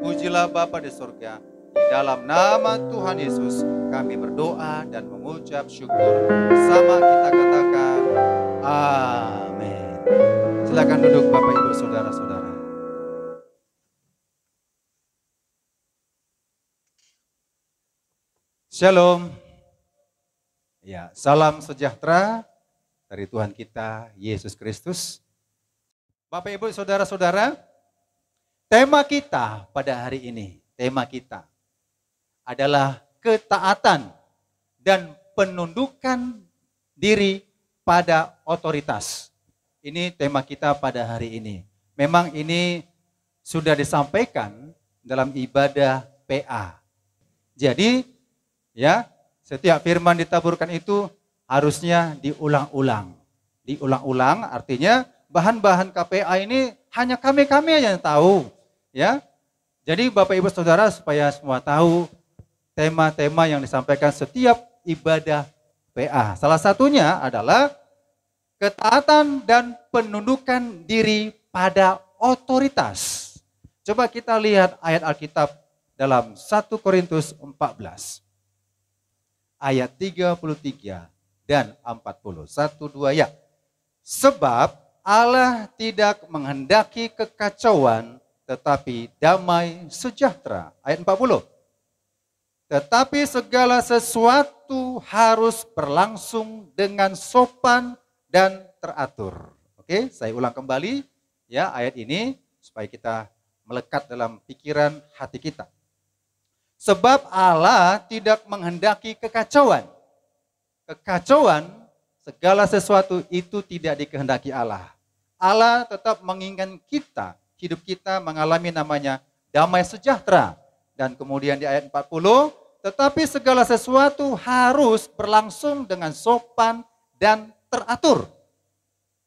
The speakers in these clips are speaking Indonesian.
Pujilah Bapa di surga. Di dalam nama Tuhan Yesus kami berdoa dan mengucap syukur. Sama kita katakan amin. Silakan duduk Bapak Ibu Saudara-saudara. Shalom. Ya, salam sejahtera dari Tuhan kita Yesus Kristus. Bapak Ibu Saudara-saudara, tema kita pada hari ini, tema kita adalah ketaatan dan penundukan diri pada otoritas. Ini tema kita pada hari ini. Memang ini sudah disampaikan dalam ibadah PA. Jadi, ya, setiap firman ditaburkan itu harusnya diulang-ulang. Diulang-ulang artinya bahan-bahan KPA ini hanya kami-kami yang tahu. Ya, jadi Bapak Ibu Saudara supaya semua tahu tema-tema yang disampaikan setiap ibadah PA. Salah satunya adalah ketaatan dan penundukan diri pada otoritas. Coba kita lihat ayat Alkitab dalam 1 Korintus 14. Ayat 33 dan 40. 1-2 ya. Sebab Allah tidak menghendaki kekacauan tetapi damai sejahtera. Ayat 40. Tetapi segala sesuatu harus berlangsung dengan sopan dan teratur. Oke, saya ulang kembali ya ayat ini supaya kita melekat dalam pikiran hati kita. Sebab Allah tidak menghendaki kekacauan. Kekacauan, segala sesuatu itu tidak dikehendaki Allah. Allah tetap menginginkan kita, hidup kita mengalami namanya damai sejahtera. Dan kemudian di ayat 40, tetapi segala sesuatu harus berlangsung dengan sopan dan teratur.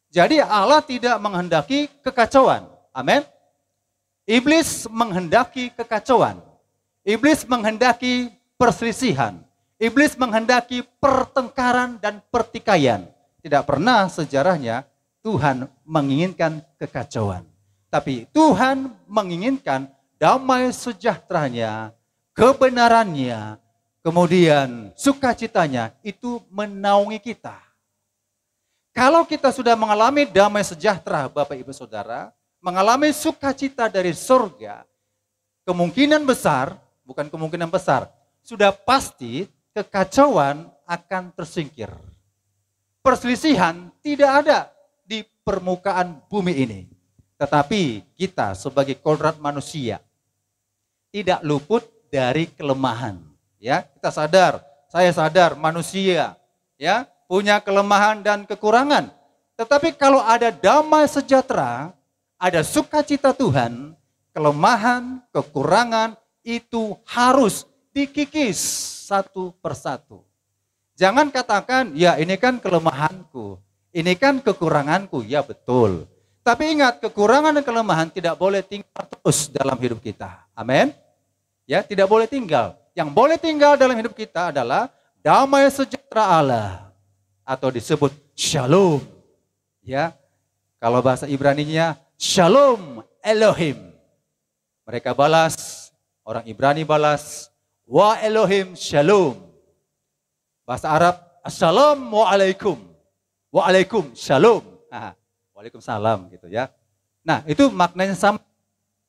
Jadi Allah tidak menghendaki kekacauan. Amin. Iblis menghendaki kekacauan. Iblis menghendaki perselisihan. Iblis menghendaki pertengkaran dan pertikaian. Tidak pernah sejarahnya Tuhan menginginkan kekacauan. Tapi Tuhan menginginkan damai sejahteranya, kebenarannya, kemudian sukacitanya itu menaungi kita. Kalau kita sudah mengalami damai sejahtera Bapak Ibu Saudara, mengalami sukacita dari surga, kemungkinan besar, bukan kemungkinan besar, sudah pasti kekacauan akan tersingkir. Perselisihan tidak ada di permukaan bumi ini. Tetapi kita sebagai kodrat manusia tidak luput dari kelemahan. Ya, kita sadar, saya sadar manusia ya punya kelemahan dan kekurangan. Tetapi kalau ada damai sejahtera, ada sukacita Tuhan, kelemahan, kekurangan itu harus dikikis satu persatu. Jangan katakan, ya ini kan kelemahanku, ini kan kekuranganku, ya betul. Tapi ingat, kekurangan dan kelemahan tidak boleh tinggal terus dalam hidup kita. Amin. Ya, tidak boleh tinggal. Yang boleh tinggal dalam hidup kita adalah damai sejahtera Allah atau disebut Shalom. Ya. Kalau bahasa Ibraninya Shalom Elohim. Mereka balas, orang Ibrani balas, wa Elohim Shalom. Bahasa Arab, Assalamualaikum. Waalaikum Shalom. Nah, Waalaikumsalam gitu ya. Nah, itu maknanya sama.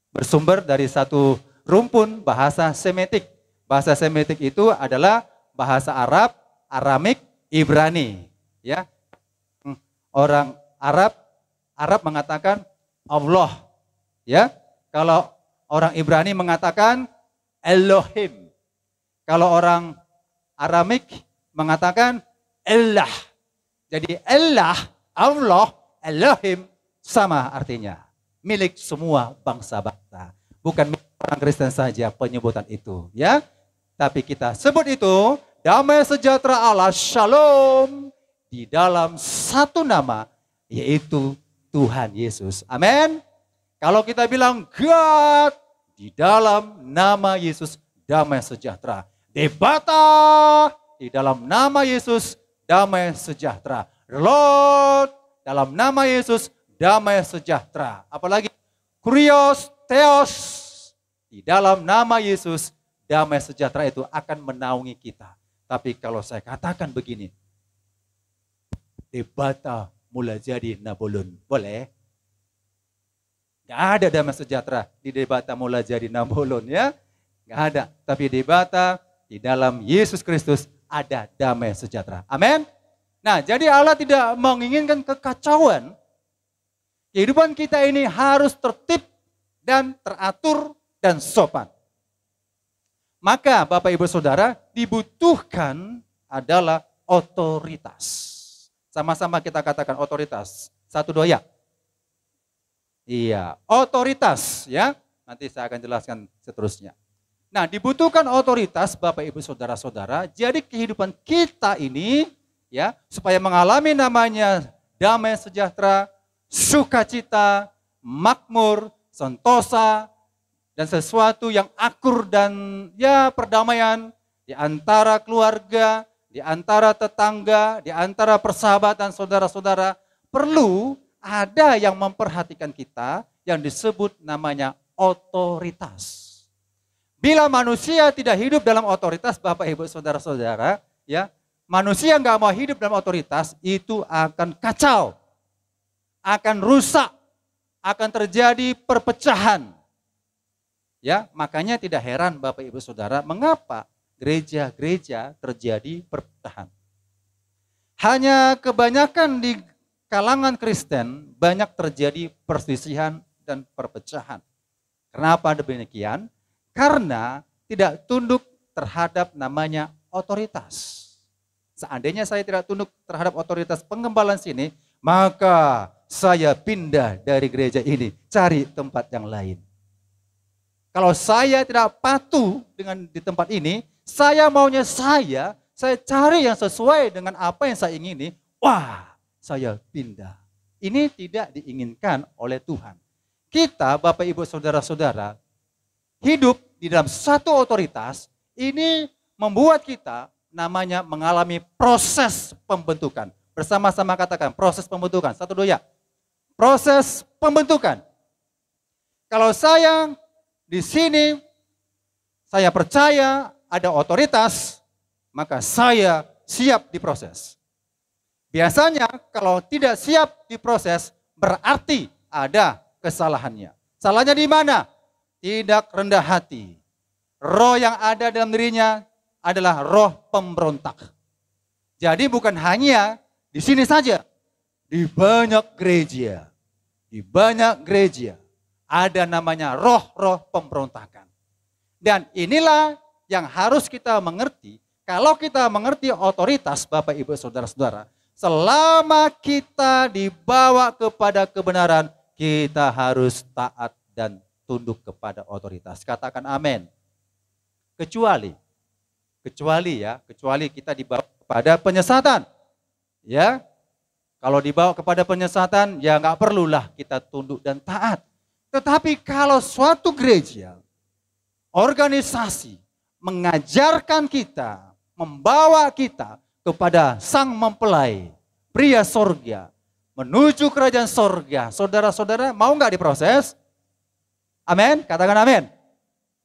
Bersumber dari satu rumpun bahasa Semitik. Bahasa Semitik itu adalah bahasa Arab, Aramik, Ibrani. Ya, orang Arab mengatakan Allah. Ya, kalau orang Ibrani mengatakan Elohim. Kalau orang Aramik mengatakan Allah. Jadi Allah, Elohim sama artinya. Milik semua bangsa-bangsa. Bukan orang Kristen saja penyebutan itu. Ya, tapi kita sebut itu damai sejahtera Allah Shalom di dalam satu nama yaitu Tuhan Yesus. Amin. Kalau kita bilang God di dalam nama Yesus damai sejahtera. Debata di dalam nama Yesus damai sejahtera. Lord dalam nama Yesus damai sejahtera. Apalagi Kurios, Theos Di dalam nama Yesus, damai sejahtera itu akan menaungi kita. Tapi kalau saya katakan begini, debata mulai jadi Nabolon, boleh? Gak ada damai sejahtera di debata mulai jadi Nabolon, ya. Gak ada. Tapi debata di dalam Yesus Kristus ada damai sejahtera. Amin. Nah, jadi Allah tidak menginginkan kekacauan. Kehidupan kita ini harus tertib dan teratur dan sopan. Maka Bapak Ibu Saudara, dibutuhkan adalah otoritas. Sama-sama kita katakan otoritas. 1, 2 ya. Iya, otoritas ya. Nanti saya akan jelaskan seterusnya. Nah, dibutuhkan otoritas Bapak Ibu Saudara-saudara. Jadi kehidupan kita ini ya, supaya mengalami namanya damai sejahtera, sukacita, makmur, sentosa, dan sesuatu yang akur dan ya perdamaian di antara keluarga, di antara tetangga, di antara persahabatan saudara-saudara, perlu ada yang memperhatikan kita yang disebut namanya otoritas. Bila manusia tidak hidup dalam otoritas, Bapak Ibu Saudara-saudara, ya, manusia nggak mau hidup dalam otoritas, itu akan kacau, akan rusak, akan terjadi perpecahan. Ya, makanya tidak heran Bapak Ibu Saudara, mengapa gereja-gereja terjadi perpecahan. Hanya kebanyakan di kalangan Kristen banyak terjadi perselisihan dan perpecahan. Kenapa demikian? Karena tidak tunduk terhadap namanya otoritas. Seandainya saya tidak tunduk terhadap otoritas pengembalaan sini, maka saya pindah dari gereja ini, cari tempat yang lain. Kalau saya tidak patuh dengan di tempat ini, saya maunya saya cari yang sesuai dengan apa yang saya ingini, wah, saya pindah. Ini tidak diinginkan oleh Tuhan. Kita, Bapak Ibu Saudara-saudara, hidup di dalam satu otoritas, ini membuat kita namanya mengalami proses pembentukan. Bersama-sama katakan proses pembentukan. 1, 2 ya. Proses pembentukan. Kalau saya di sini, saya percaya ada otoritas, maka saya siap diproses. Biasanya kalau tidak siap diproses, berarti ada kesalahannya. Salahnya di mana? Tidak rendah hati. Roh yang ada dalam dirinya adalah roh pemberontak. Jadi bukan hanya di sini saja, di banyak gereja, ada namanya roh-roh pemberontakan. Dan inilah yang harus kita mengerti. Kalau kita mengerti otoritas Bapak Ibu Saudara-saudara, selama kita dibawa kepada kebenaran, kita harus taat dan tunduk kepada otoritas. Katakan amin. Kecuali kita dibawa kepada penyesatan. Ya, kalau dibawa kepada penyesatan, ya nggak perlulah kita tunduk dan taat. Tetapi kalau suatu gereja, organisasi mengajarkan kita, membawa kita kepada sang mempelai, pria sorga, menuju kerajaan sorga, saudara-saudara mau nggak diproses? Amin, katakan amin.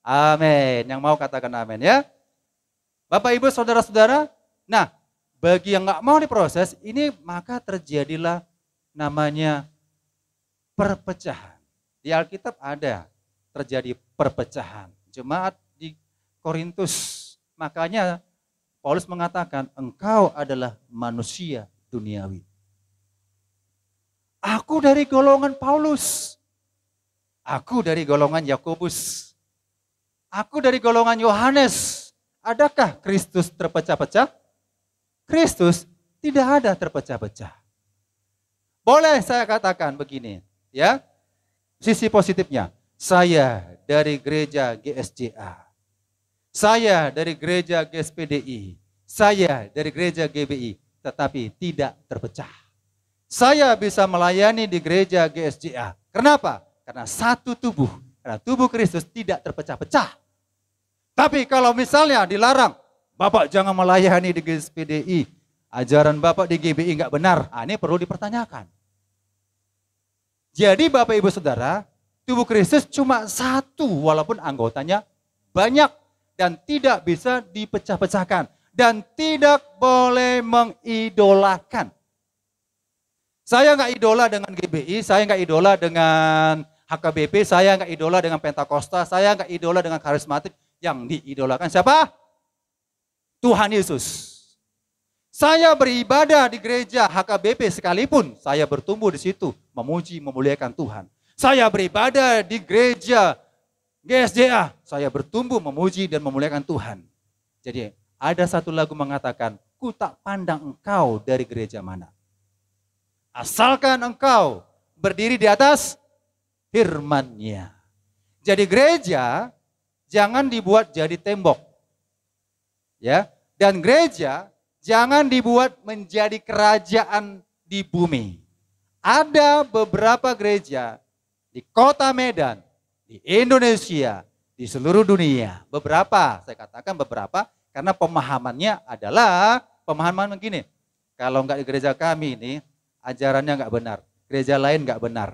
Amin, yang mau katakan amin ya. Bapak Ibu Saudara-saudara, nah bagi yang nggak mau diproses, ini maka terjadilah namanya perpecahan. Di Alkitab ada terjadi perpecahan. Jemaat di Korintus, makanya Paulus mengatakan engkau adalah manusia duniawi. Aku dari golongan Paulus. Aku dari golongan Yakobus. Aku dari golongan Yohanes. Adakah Kristus terpecah-pecah? Kristus tidak ada terpecah-pecah. Boleh saya katakan begini, ya. Sisi positifnya, saya dari gereja GSJA. Saya dari gereja GSPDI. Saya dari gereja GBI, tetapi tidak terpecah. Saya bisa melayani di gereja GSJA. Kenapa? Karena satu tubuh. Karena tubuh Kristus tidak terpecah-pecah. Tapi kalau misalnya dilarang, Bapak jangan melayani di GSPDI, ajaran Bapak di GBI enggak benar, ini perlu dipertanyakan. Jadi Bapak Ibu Saudara, Tubuh Kristus cuma satu walaupun anggotanya banyak dan tidak bisa dipecah-pecahkan dan tidak boleh mengidolakan. Saya nggak idola dengan GBI, saya nggak idola dengan HKBP, saya nggak idola dengan Pentakosta, saya nggak idola dengan karismatik. Yang diidolakan siapa? Tuhan Yesus. Saya beribadah di gereja HKBP sekalipun, saya bertumbuh di situ, memuji, memuliakan Tuhan. Saya beribadah di gereja GSJA, saya bertumbuh, memuji dan memuliakan Tuhan. Jadi ada satu lagu mengatakan, ku tak pandang engkau dari gereja mana. Asalkan engkau berdiri di atas firman-Nya. Jadi gereja jangan dibuat jadi tembok. Ya, dan gereja jangan dibuat menjadi kerajaan di bumi. Ada beberapa gereja di kota Medan, di Indonesia, di seluruh dunia. Beberapa, saya katakan beberapa, karena pemahamannya adalah pemahaman begini. Kalau enggak di gereja kami ini, ajarannya enggak benar. Gereja lain enggak benar.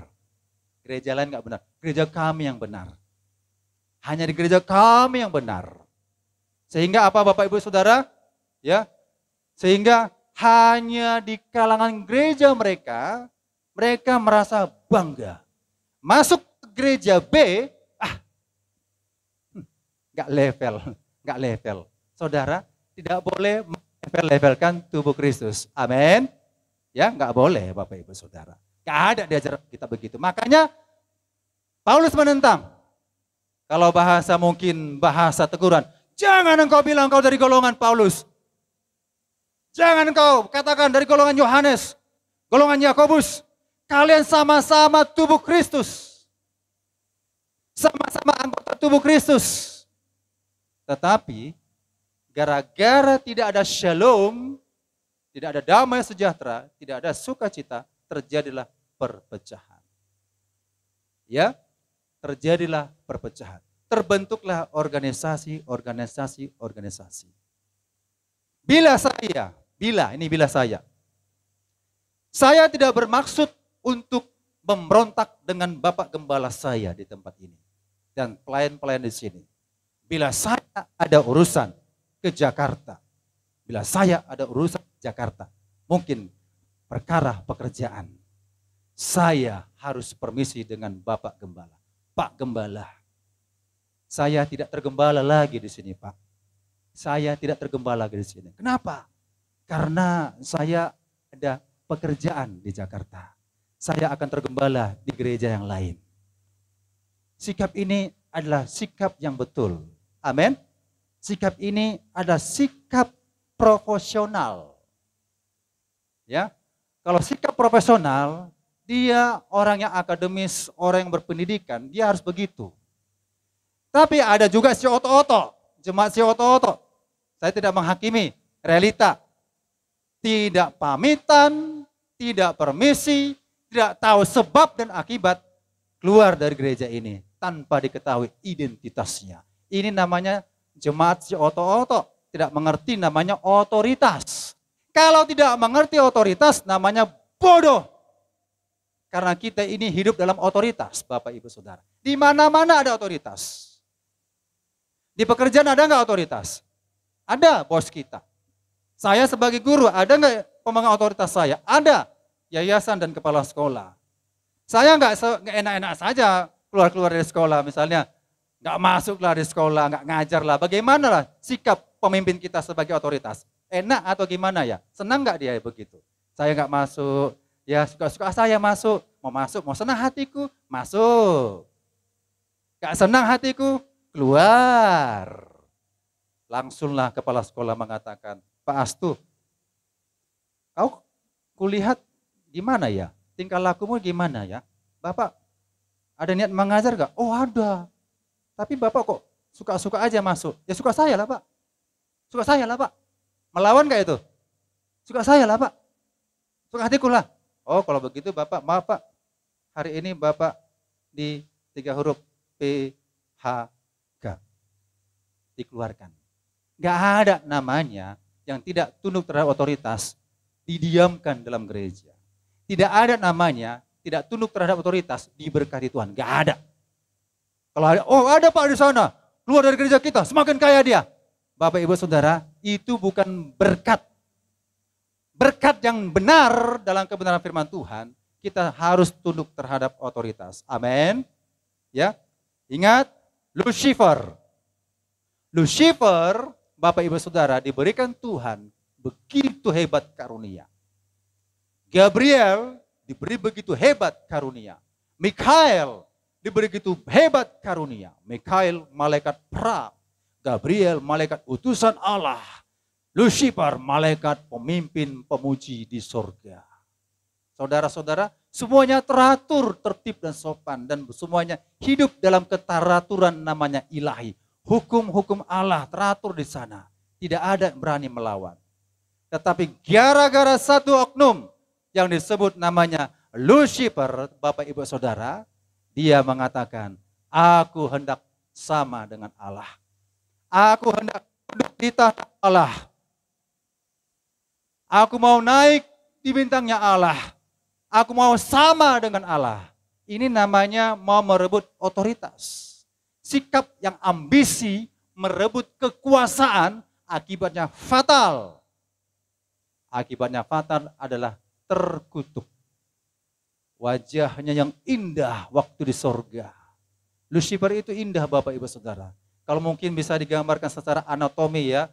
Gereja lain enggak benar. Gereja kami yang benar. Hanya di gereja kami yang benar. Sehingga apa Bapak Ibu Saudara? Ya, sehingga hanya di kalangan gereja mereka merasa bangga. Masuk ke gereja B, nggak level. Saudara, tidak boleh level-levelkan tubuh Kristus. Amin. Ya, nggak boleh Bapak Ibu Saudara. Nggak ada diajar kita begitu. Makanya Paulus menentang. Kalau bahasa mungkin bahasa teguran, jangan engkau bilang engkau dari golongan Paulus. Jangan engkau katakan dari golongan Yohanes, golongan Yakobus. Kalian sama-sama tubuh Kristus. Sama-sama anggota tubuh Kristus. Tetapi gara-gara tidak ada shalom, tidak ada damai sejahtera, tidak ada sukacita, terjadilah perpecahan. Ya, terjadilah perpecahan. Terbentuklah organisasi. Bila saya tidak bermaksud untuk memberontak dengan Bapak Gembala saya di tempat ini dan pelayan-pelayan di sini. Bila saya ada urusan ke Jakarta, mungkin perkara pekerjaan, saya harus permisi dengan Bapak Gembala. Pak Gembala, saya tidak tergembala lagi di sini, Pak. Saya tidak tergembala lagi di sini. Kenapa? Karena saya ada pekerjaan di Jakarta. Saya akan tergembala di gereja yang lain. Sikap ini adalah sikap yang betul. Amin. Sikap ini adalah sikap profesional. Ya. Kalau sikap profesional, dia orang yang akademis, orang yang berpendidikan, dia harus begitu. Tapi ada juga si oto-oto, jemaat si oto-oto. Saya tidak menghakimi realita. Tidak pamitan, tidak permisi, tidak tahu sebab dan akibat keluar dari gereja ini tanpa diketahui identitasnya. Ini namanya jemaat si oto-oto, tidak mengerti namanya otoritas. Kalau tidak mengerti otoritas namanya bodoh. Karena kita ini hidup dalam otoritas, Bapak Ibu Saudara. Di mana-mana ada otoritas. Di pekerjaan ada nggak otoritas? Ada bos kita. Saya sebagai guru, ada nggak pemegang otoritas saya? Ada. Yayasan dan kepala sekolah. Saya nggak enak-enak saja keluar dari sekolah, misalnya nggak masuklah di sekolah, nggak ngajar lah. Bagaimana lah sikap pemimpin kita sebagai otoritas? Enak atau gimana ya? Senang nggak dia begitu? Saya nggak masuk, ya suka-suka saya masuk, mau senang hatiku, masuk. Nggak senang hatiku, keluar. Langsunglah kepala sekolah mengatakan, Pak Astu, kau kulihat gimana ya? Tingkah lakumu gimana ya? Bapak ada niat mengajar gak? Oh ada. Tapi Bapak kok suka-suka aja masuk? Ya suka saya lah Pak. Suka saya lah Pak. Melawan gak itu? Suka saya lah Pak. Suka hatiku lah. Oh kalau begitu Bapak, maaf Pak. Hari ini Bapak di 3 huruf PHK. Dikeluarkan. Gak ada namanya yang tidak tunduk terhadap otoritas didiamkan dalam gereja. Tidak ada namanya tidak tunduk terhadap otoritas diberkati Tuhan. Gak ada. Kalau ada, oh ada Pak di sana, keluar dari gereja kita, semakin kaya dia. Bapak Ibu Saudara, itu bukan berkat. Berkat yang benar dalam kebenaran firman Tuhan, kita harus tunduk terhadap otoritas. Amin. Ya. Ingat, Lucifer, Bapak Ibu Saudara, diberikan Tuhan begitu hebat karunia. Gabriel diberi begitu hebat karunia. Mikael diberi begitu hebat karunia. Mikael malaikat perang. Gabriel malaikat utusan Allah. Lucifer malaikat pemimpin pemuji di sorga. Saudara-saudara, semuanya teratur, tertib dan sopan. Dan semuanya hidup dalam keteraturan namanya ilahi. Hukum-hukum Allah teratur di sana. Tidak ada yang berani melawan. Tetapi gara-gara satu oknum yang disebut namanya Lucifer, Bapak Ibu Saudara, dia mengatakan, aku hendak sama dengan Allah. Aku hendak duduk di tahta Allah. Aku mau naik di bintangnya Allah. Aku mau sama dengan Allah. Ini namanya mau merebut otoritas. Sikap yang ambisi merebut kekuasaan akibatnya fatal. Akibatnya fatal adalah terkutuk. Wajahnya yang indah waktu di sorga. Lucifer itu indah Bapak Ibu Saudara. Kalau mungkin bisa digambarkan secara anatomi ya.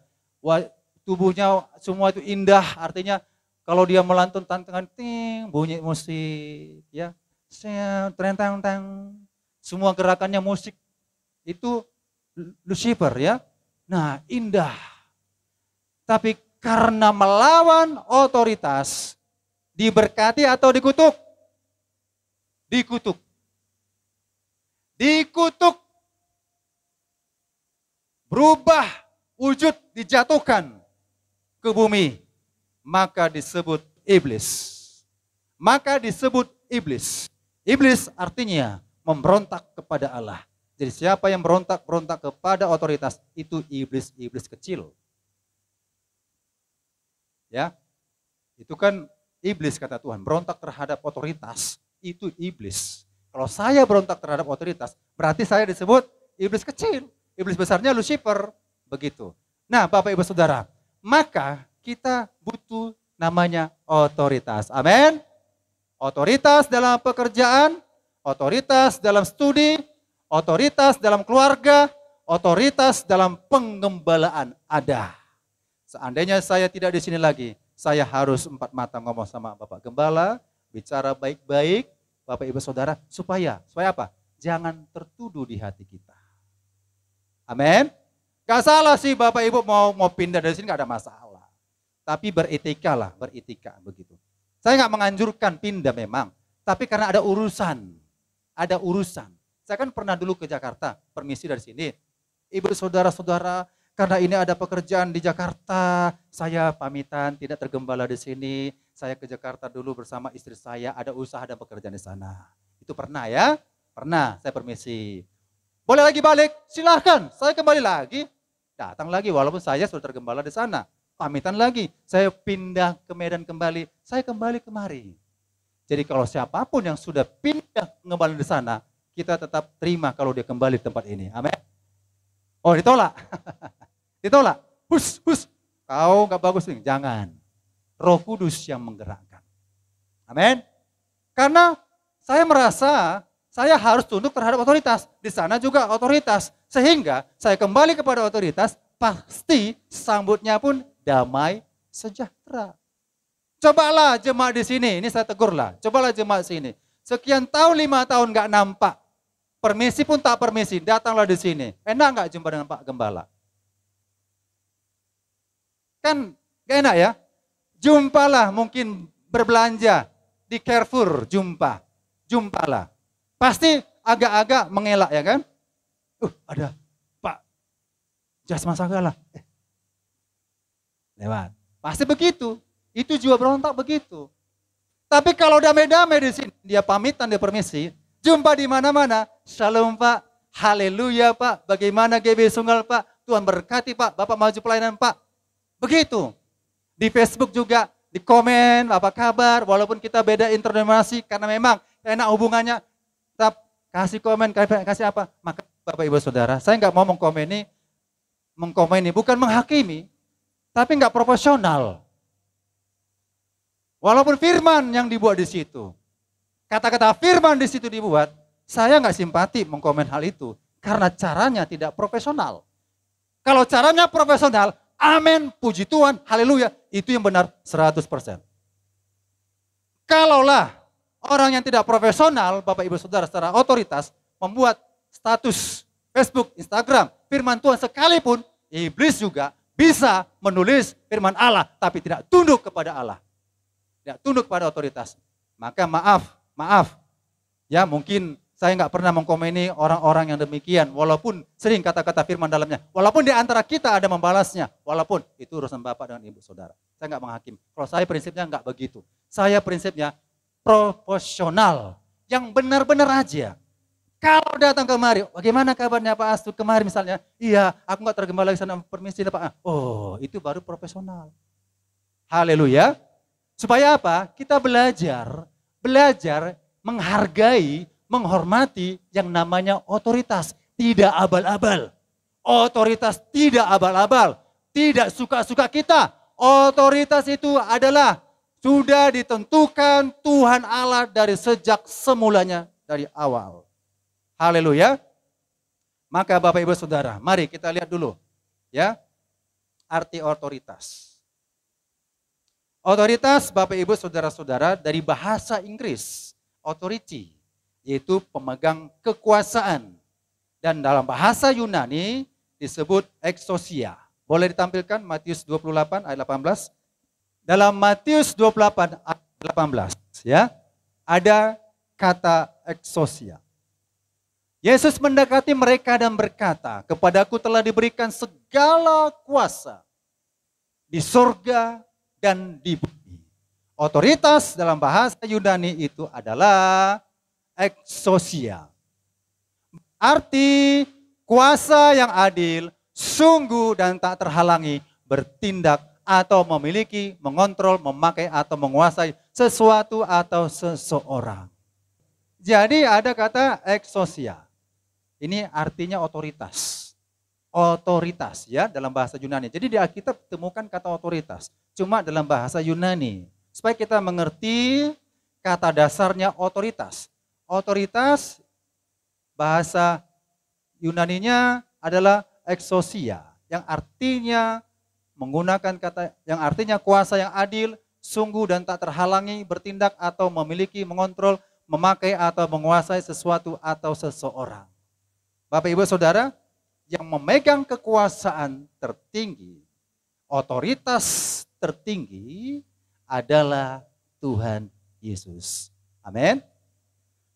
Tubuhnya semua itu indah, artinya kalau dia melantun tantangan, ting, bunyi musik, ya, tentang, semua gerakannya musik, itu Lucifer ya. Nah indah, tapi karena melawan otoritas, diberkati atau dikutuk? Dikutuk. Dikutuk. Berubah wujud, dijatuhkan ke bumi, maka disebut iblis. Maka disebut iblis. Iblis artinya memberontak kepada Allah. Jadi siapa yang berontak kepada otoritas, itu iblis kecil. Ya, itu kan iblis kata Tuhan, berontak terhadap otoritas, itu iblis. Kalau saya berontak terhadap otoritas, berarti saya disebut iblis kecil. Iblis besarnya Lucifer, begitu. Nah Bapak Ibu Saudara, maka kita butuh namanya otoritas. Amin. Otoritas dalam pekerjaan, otoritas dalam studi, otoritas dalam keluarga, otoritas dalam penggembalaan ada. Seandainya saya tidak di sini lagi, saya harus 4 mata ngomong sama Bapak Gembala, bicara baik-baik, Bapak Ibu Saudara, supaya apa? Jangan tertuduh di hati kita. Amin. Gak salah sih Bapak Ibu mau pindah dari sini, gak ada masalah. Tapi beretika lah, beretika begitu. Saya gak menganjurkan pindah memang, tapi karena ada urusan. Ada urusan. Saya kan pernah dulu ke Jakarta, permisi dari sini. Ibu saudara-saudara, karena ini ada pekerjaan di Jakarta, saya pamitan tidak tergembala di sini. Saya ke Jakarta dulu bersama istri saya, ada usaha dan pekerjaan di sana. Itu pernah ya? Pernah, saya permisi. Boleh lagi balik? Silahkan, saya kembali lagi. Datang lagi walaupun saya sudah tergembala di sana. Pamitan lagi, saya pindah ke Medan kembali, saya kembali kemari. Jadi kalau siapapun yang sudah pindah kembali di sana, kita tetap terima kalau dia kembali di tempat ini. Amin. Oh ditolak. Ditolak. Hus. Kau gak bagus nih. Jangan. Roh Kudus yang menggerakkan. Amin. Karena saya merasa saya harus tunduk terhadap otoritas. Di sana juga otoritas. Sehingga saya kembali kepada otoritas, pasti sambutnya pun damai sejahtera. Cobalah jemaat di sini, ini saya tegurlah. Cobalah jemaat sini. Sekian tahun, 5 tahun gak nampak. Permisi pun tak permisi, datanglah di sini. Enak gak jumpa dengan Pak Gembala? Kan gak enak ya? Jumpalah mungkin berbelanja di Carrefour, jumpalah. Pasti agak-agak mengelak ya kan? Ada Pak Jasman Sagala. Lewat. Pasti begitu. Itu juga berontak begitu. Tapi kalau damai-damai di sini, dia pamitan, dia permisi, jumpa di mana-mana. Shalom Pak, haleluya Pak, bagaimana GB Sunggal Pak, Tuhan berkati Pak, Bapak maju pelayanan Pak. Begitu. Di Facebook juga, di komen, apa kabar, walaupun kita beda interdenominasi, karena memang enak hubungannya, tetap kasih komen, kasih apa. Maka Bapak Ibu Saudara, saya nggak mau mengkomeni, bukan menghakimi, tapi nggak proporsional. Walaupun firman yang dibuat di situ, kata-kata firman di situ dibuat, saya nggak simpati mengkomen hal itu. Karena caranya tidak profesional. Kalau caranya profesional, amin, puji Tuhan, haleluya, itu yang benar 100%. Kalaulah orang yang tidak profesional, Bapak Ibu Saudara secara otoritas, membuat status Facebook, Instagram, firman Tuhan sekalipun, iblis juga bisa menulis firman Allah, tapi tidak tunduk kepada Allah. Tidak tunduk pada otoritas. Maka maaf. Ya mungkin saya nggak pernah mengkomeni orang-orang yang demikian. Walaupun sering kata-kata firman dalamnya. Walaupun di antara kita ada membalasnya. Walaupun itu urusan Bapak dengan Ibu Saudara. Saya nggak menghakimi. Kalau saya prinsipnya nggak begitu. Saya prinsipnya proporsional. Yang benar-benar aja. Kalau datang kemari, bagaimana kabarnya Pak Astu kemarin misalnya? Iya, aku nggak tergembala lagi sana, permisi Pak. Oh, itu baru profesional. Haleluya. Supaya apa? Kita belajar menghargai, menghormati yang namanya otoritas. Tidak abal-abal. Otoritas tidak abal-abal. Tidak suka-suka kita. Otoritas itu adalah sudah ditentukan Tuhan Allah dari sejak semulanya, dari awal. Haleluya. Maka Bapak Ibu Saudara, mari kita lihat dulu ya arti otoritas. Otoritas Bapak Ibu Saudara-saudara dari bahasa Inggris, authority, yaitu pemegang kekuasaan. Dan dalam bahasa Yunani disebut exousia. Boleh ditampilkan Matius 28 ayat 18. Dalam Matius 28 ayat 18 ya, ada kata exousia. Yesus mendekati mereka dan berkata, kepadaku telah diberikan segala kuasa di surga dan di bumi. Otoritas dalam bahasa Yunani itu adalah exousia. Arti kuasa yang adil, sungguh dan tak terhalangi, bertindak atau memiliki, mengontrol, memakai atau menguasai sesuatu atau seseorang. Jadi ada kata exousia. Ini artinya otoritas. Otoritas ya dalam bahasa Yunani. Jadi di Alkitab temukan kata otoritas. Cuma dalam bahasa Yunani. Supaya kita mengerti kata dasarnya otoritas. Otoritas bahasa Yunaninya adalah exousia. Yang artinya menggunakan kata yang artinya kuasa yang adil, sungguh dan tak terhalangi, bertindak atau memiliki, mengontrol, memakai atau menguasai sesuatu atau seseorang. Bapak Ibu Saudara, yang memegang kekuasaan tertinggi, otoritas tertinggi adalah Tuhan Yesus. Amin.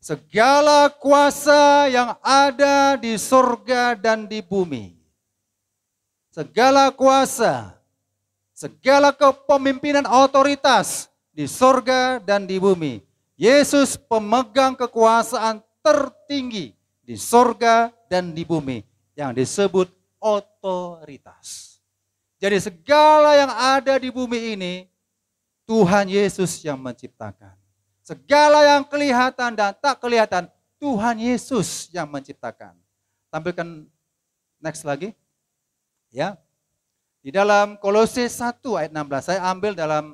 Segala kuasa yang ada di surga dan di bumi, segala kuasa, segala kepemimpinan otoritas di surga dan di bumi, Yesus pemegang kekuasaan tertinggi di surga dan di bumi yang disebut otoritas. Jadi segala yang ada di bumi ini Tuhan Yesus yang menciptakan. Segala yang kelihatan dan tak kelihatan Tuhan Yesus yang menciptakan. Tampilkan next lagi. Ya. Di dalam Kolose 1 ayat 16 saya ambil dalam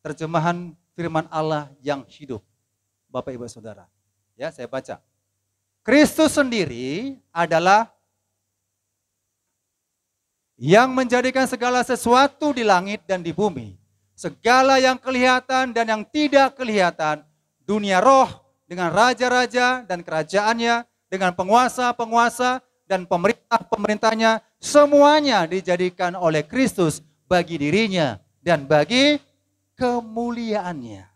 terjemahan firman Allah yang hidup. Bapak Ibu Saudara. Ya, saya baca. Kristus sendiri adalah yang menjadikan segala sesuatu di langit dan di bumi. Segala yang kelihatan dan yang tidak kelihatan, dunia roh dengan raja-raja dan kerajaannya, dengan penguasa-penguasa dan pemerintah-pemerintahnya, semuanya dijadikan oleh Kristus bagi dirinya dan bagi kemuliaannya.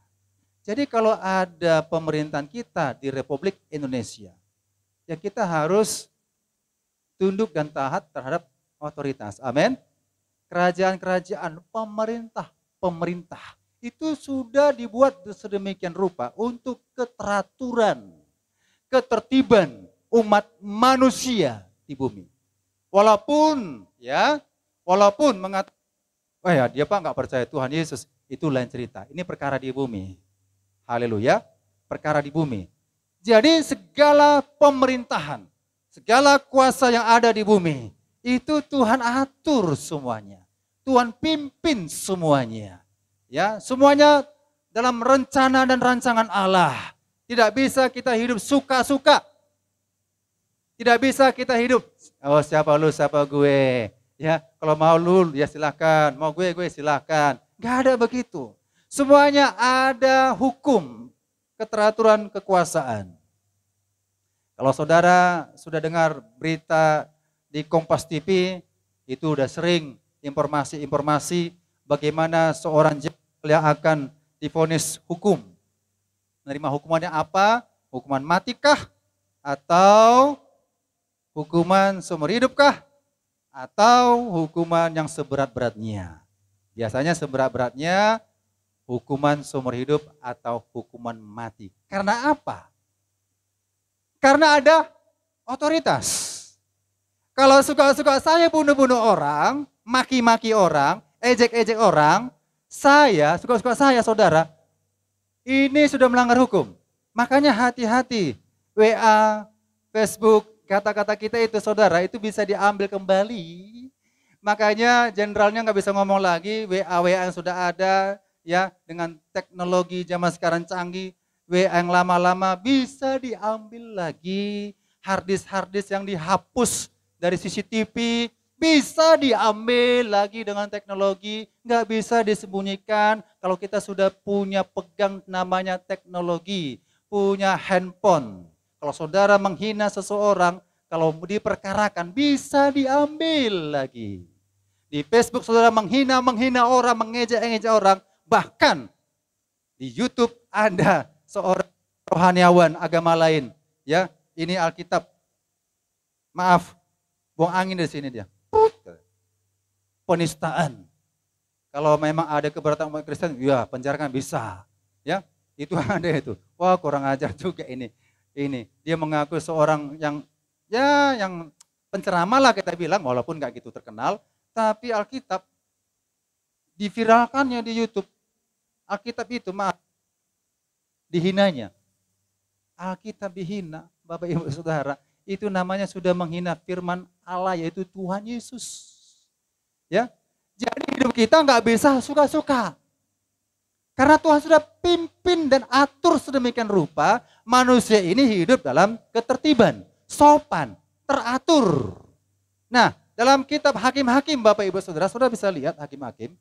Jadi kalau ada pemerintahan kita di Republik Indonesia, ya kita harus tunduk dan taat terhadap otoritas. Amin. Kerajaan-kerajaan, pemerintah itu sudah dibuat sedemikian rupa untuk keteraturan, ketertiban umat manusia di bumi. Walaupun mengatakan, oh ya dia Pak nggak percaya Tuhan Yesus, itu lain cerita. Ini perkara di bumi. Haleluya, perkara di bumi. Jadi segala pemerintahan, segala kuasa yang ada di bumi, itu Tuhan atur semuanya. Tuhan pimpin semuanya. Ya, semuanya dalam rencana dan rancangan Allah. Tidak bisa kita hidup suka-suka. Tidak bisa kita hidup, oh siapa lu, siapa gue. Ya, kalau mau lu ya silahkan, mau gue silahkan. Gak ada begitu. Semuanya ada hukum, keteraturan kekuasaan. Kalau saudara sudah dengar berita di Kompas TV, itu udah sering informasi-informasi bagaimana seorang jenderal yang akan divonis hukum. Menerima hukumannya apa? Hukuman matikah? Atau hukuman seumur hidupkah? Atau hukuman yang seberat-beratnya? Biasanya seberat-beratnya hukuman seumur hidup atau hukuman mati. Karena apa? Karena ada otoritas. Kalau suka-suka saya bunuh-bunuh orang, maki-maki orang, ejek-ejek orang, saya, suka-suka saya saudara, ini sudah melanggar hukum. Makanya hati-hati, WA, Facebook, kata-kata kita itu saudara, itu bisa diambil kembali. Makanya jenderalnya nggak bisa ngomong lagi, WA-WA yang sudah ada, ya dengan teknologi zaman sekarang canggih, WA yang lama-lama bisa diambil lagi. Harddisk yang dihapus dari CCTV bisa diambil lagi dengan teknologi. Nggak bisa disembunyikan kalau kita sudah punya pegang namanya teknologi, punya handphone. Kalau saudara menghina seseorang, kalau diperkarakan bisa diambil lagi. Di Facebook saudara menghina orang, mengejek-ngejek orang, bahkan di YouTube ada seorang rohaniawan agama lain, ya ini Alkitab, maaf, buang angin dari sini dia, penistaan. Kalau memang ada keberatan umat Kristen, ya penjarakan bisa, ya itu ada itu. Wah kurang ajar juga ini dia mengaku seorang yang penceramah lah kita bilang, walaupun nggak gitu terkenal, tapi Alkitab diviralkannya di YouTube. Alkitab itu maaf, dihinanya. Alkitab dihina, Bapak Ibu Saudara, itu namanya sudah menghina firman Allah, yaitu Tuhan Yesus. Ya, jadi hidup kita nggak bisa suka-suka. Karena Tuhan sudah pimpin dan atur sedemikian rupa, manusia ini hidup dalam ketertiban, sopan, teratur. Nah, dalam kitab Hakim-Hakim, Bapak Ibu Saudara, saudara bisa lihat Hakim-Hakim.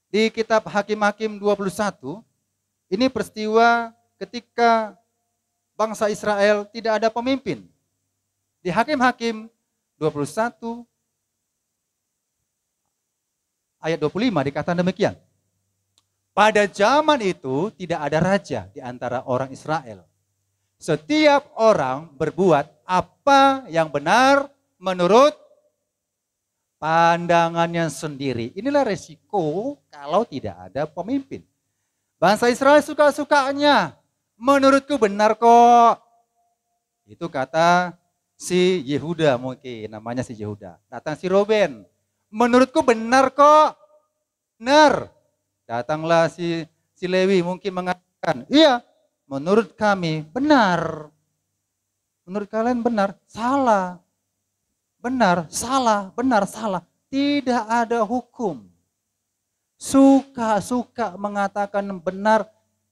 Di kitab Hakim-Hakim 21, ini peristiwa ketika bangsa Israel tidak ada pemimpin. Di Hakim-Hakim 21 ayat 25 dikatakan demikian. Pada zaman itu tidak ada raja di antara orang Israel. Setiap orang berbuat apa yang benar menurut pandangannya sendiri. Inilah resiko kalau tidak ada pemimpin. Bangsa Israel suka-sukanya, menurutku benar kok. Itu kata si Yehuda, mungkin namanya si Yehuda. Datang si Ruben, menurutku benar kok. Benar. Datanglah si Lewi mungkin mengatakan, iya menurut kami benar. Menurut kalian benar, salah. Benar, salah, benar, salah. Tidak ada hukum. Suka-suka mengatakan benar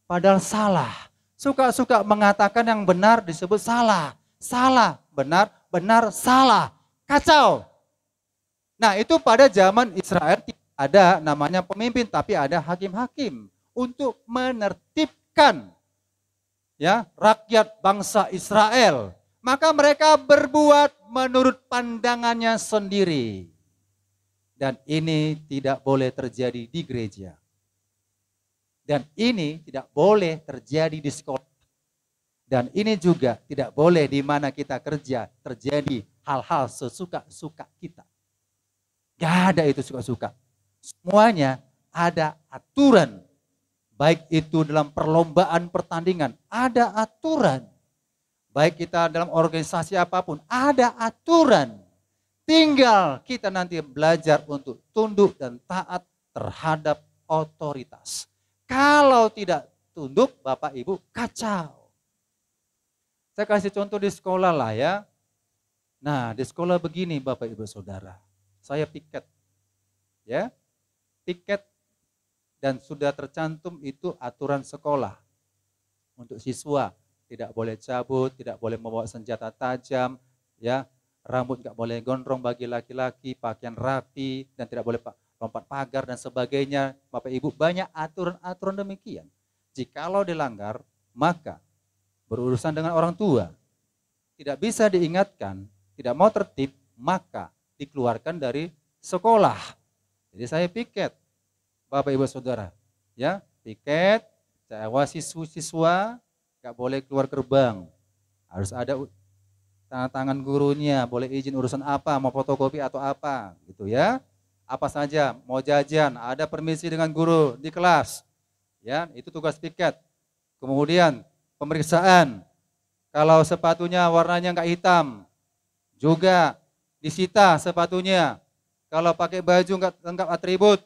padahal salah. Suka-suka mengatakan yang benar disebut salah. Salah, benar, benar, salah. Kacau. Nah itu pada zaman Israel tidak ada namanya pemimpin, tapi ada hakim-hakim untuk menertibkan ya rakyat bangsa Israel. Maka mereka berbuat menurut pandangannya sendiri. Dan ini tidak boleh terjadi di gereja. Dan ini tidak boleh terjadi di sekolah. Dan ini juga tidak boleh di mana kita kerja terjadi hal-hal sesuka-suka kita. Gak ada itu suka-suka. Semuanya ada aturan. Baik itu dalam perlombaan pertandingan, ada aturan. Baik kita dalam organisasi apapun, ada aturan. Tinggal kita nanti belajar untuk tunduk dan taat terhadap otoritas. Kalau tidak tunduk, Bapak Ibu, kacau. Saya kasih contoh di sekolah lah ya. Nah, di sekolah begini Bapak Ibu Saudara. Saya piket. Ya. Piket dan sudah tercantum itu aturan sekolah. Untuk siswa, tidak boleh cabut, tidak boleh membawa senjata tajam, ya. Rambut nggak boleh gondrong bagi laki-laki, pakaian rapi, dan tidak boleh lompat pagar dan sebagainya. Bapak Ibu, banyak aturan-aturan demikian. Jikalau dilanggar, maka berurusan dengan orang tua, tidak bisa diingatkan, tidak mau tertib, maka dikeluarkan dari sekolah. Jadi saya piket, Bapak Ibu Saudara, ya, piket, saya awasi siswa, nggak boleh keluar gerbang, harus ada tanda tangan gurunya, boleh izin urusan apa, mau fotokopi atau apa, gitu ya. Apa saja, mau jajan, ada permisi dengan guru di kelas, ya, itu tugas piket. Kemudian pemeriksaan, kalau sepatunya warnanya nggak hitam, juga disita sepatunya. Kalau pakai baju nggak lengkap atribut,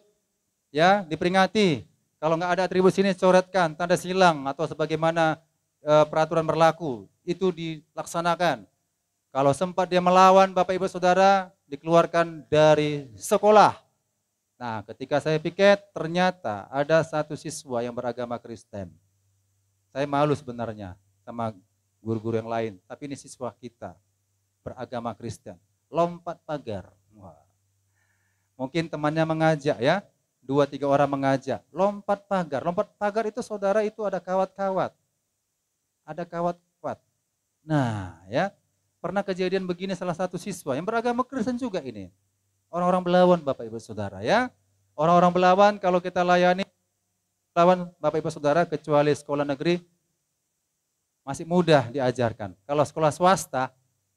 ya diperingati. Kalau nggak ada atribut sini coretkan tanda silang atau sebagaimana peraturan berlaku, itu dilaksanakan. Kalau sempat dia melawan Bapak Ibu Saudara, dikeluarkan dari sekolah. Nah, ketika saya piket, ternyata ada satu siswa yang beragama Kristen. Saya malu sebenarnya sama guru-guru yang lain, tapi ini siswa kita beragama Kristen. Lompat pagar. Wah. Mungkin temannya mengajak ya, 2-3 orang mengajak, lompat pagar. Lompat pagar itu saudara itu ada kawat-kawat. Ada kawat-kawat. Nah, ya. Pernah kejadian begini salah satu siswa yang beragama Kristen juga ini. Orang-orang Belawan Bapak Ibu Saudara ya. Orang-orang Belawan kalau kita layani Belawan Bapak Ibu Saudara kecuali sekolah negeri masih mudah diajarkan. Kalau sekolah swasta,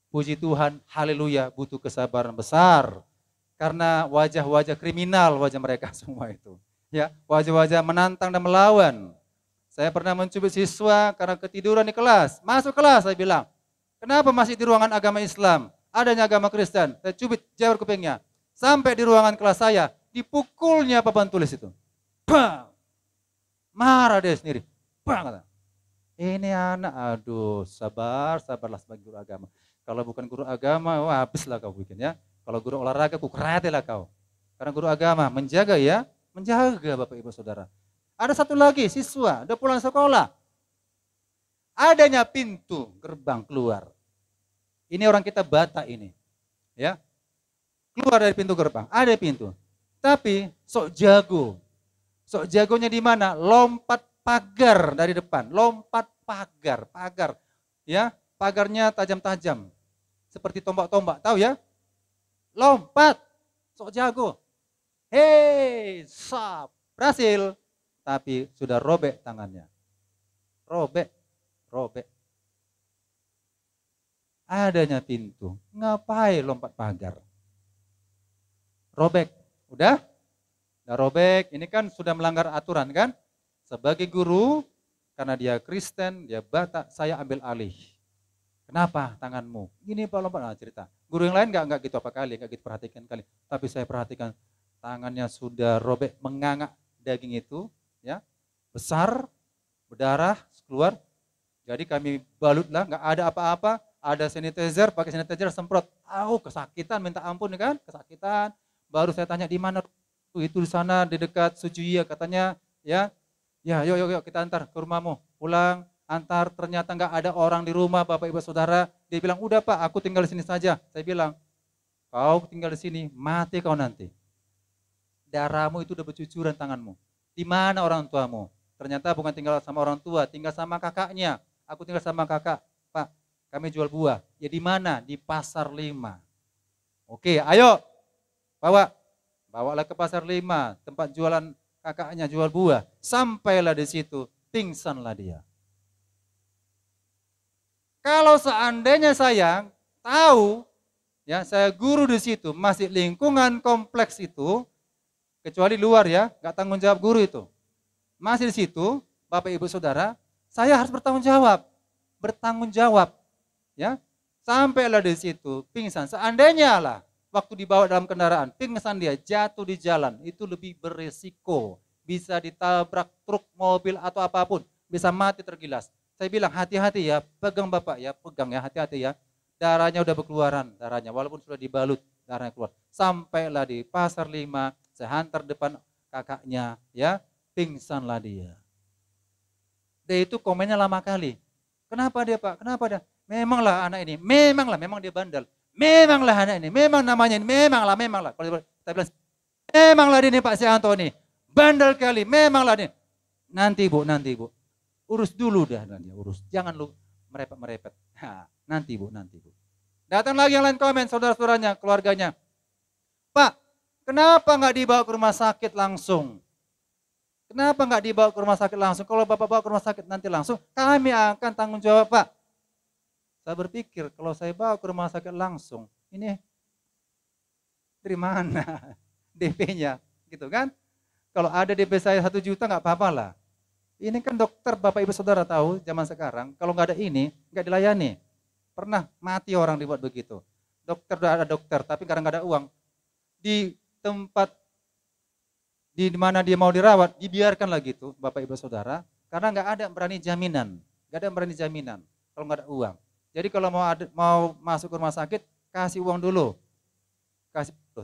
puji Tuhan, haleluya, butuh kesabaran besar. Karena wajah-wajah kriminal wajah mereka semua itu. Ya, wajah-wajah menantang dan melawan. Saya pernah mencubit siswa karena ketiduran di kelas. Masuk kelas saya bilang, kenapa masih di ruangan agama Islam? Adanya agama Kristen. Saya cubit jawar kupingnya. Sampai di ruangan kelas saya, dipukulnya papan tulis itu. Bang! Marah dia sendiri. Bang! Kata. Ini anak, aduh sabarlah sebagai guru agama. Kalau bukan guru agama, wah habislah kau bikin ya. Kalau guru olahraga, kukeratilah kau. Karena guru agama, menjaga ya. Menjaga Bapak Ibu Saudara. Ada satu lagi siswa, udah pulang sekolah. Adanya pintu gerbang keluar. Ini orang kita Batak ini. Ya. Keluar dari pintu gerbang, ada pintu. Tapi sok jago. Sok jagonya di mana? Lompat pagar dari depan, lompat pagar. Ya, pagarnya tajam-tajam. Seperti tombak-tombak, tahu ya? Lompat. Sok jago. Hei, sap, berhasil. Tapi sudah robek tangannya. Robek. Adanya pintu, ngapain lompat pagar? Robek, udah robek, ini kan sudah melanggar aturan kan? Sebagai guru, karena dia Kristen, dia Batak, saya ambil alih. Kenapa tanganmu? Gini Pak lompat, nah, cerita. Guru yang lain nggak gitu apa kali, nggak gitu perhatikan kali. Tapi saya perhatikan tangannya sudah robek, mengangak daging itu, ya besar, berdarah, keluar. Jadi kami balutlah, nggak ada apa-apa, ada sanitizer, pakai sanitizer semprot. Kesakitan, minta ampun kan, kesakitan. Baru saya tanya di mana? Itu di sana di dekat Sujuya katanya, ya. Ya, yuk kita antar ke rumahmu. Pulang, antar, ternyata nggak ada orang di rumah Bapak Ibu Saudara. Dia bilang, "Udah Pak, aku tinggal di sini saja." Saya bilang, "Kau tinggal di sini, mati kau nanti. Darahmu itu udah bercucuran tanganmu. Di mana orang tuamu?" Ternyata bukan tinggal sama orang tua, tinggal sama kakaknya. Aku tinggal sama kakak. "Pak, kami jual buah." Ya di mana? Di Pasar 5. Oke, ayo. Bawalah ke Pasar 5, tempat jualan kakaknya jual buah. Sampailah di situ, pingsanlah dia. Kalau seandainya saya tahu, ya saya guru di situ, masih lingkungan kompleks itu, kecuali luar ya, nggak tanggung jawab guru itu. Masih di situ, Bapak Ibu Saudara, saya harus bertanggung jawab, ya. Sampailah di situ, pingsan. Seandainya lah, waktu dibawa dalam kendaraan, pingsan dia jatuh di jalan, itu lebih beresiko. Bisa ditabrak truk, mobil atau apapun, bisa mati tergilas. Saya bilang hati-hati ya, pegang Bapak ya, pegang ya, hati-hati ya. Darahnya udah berkeluaran, darahnya walaupun sudah dibalut, darahnya keluar. Sampailah di pasar 5, saya hantar depan kakaknya ya, pingsanlah dia. Dia itu komennya lama kali. Kenapa dia Pak? Kenapa dia? Memanglah anak ini, memang dia bandel. Memanglah anak ini, memang namanya ini, memanglah. Kalau kita bilang, memanglah ini Pak si Antoni, bandel kali, memanglah ini. Nanti bu, urus dulu dah nanti, urus. Jangan lu merepet. Nanti bu. Datang lagi yang lain komen, saudara-saudaranya, keluarganya. Pak, kenapa nggak dibawa ke rumah sakit langsung? Kenapa nggak dibawa ke rumah sakit langsung? Kalau Bapak bawa ke rumah sakit nanti langsung, kami akan tanggung jawab Pak. Saya berpikir kalau saya bawa ke rumah sakit langsung, ini dari mana DP-nya, gitu kan? Kalau ada DP saya 1 juta nggak apa-apa lah. Ini kan dokter Bapak Ibu Saudara tahu zaman sekarang, kalau nggak ada ini nggak dilayani. Pernah mati orang dibuat begitu. Dokter udah ada dokter, tapi karena nggak ada uang, di tempat di mana dia mau dirawat, dibiarkanlah gitu Bapak Ibu Saudara, karena nggak ada yang berani jaminan kalau nggak ada uang. Jadi kalau mau masuk ke rumah sakit, kasih uang dulu.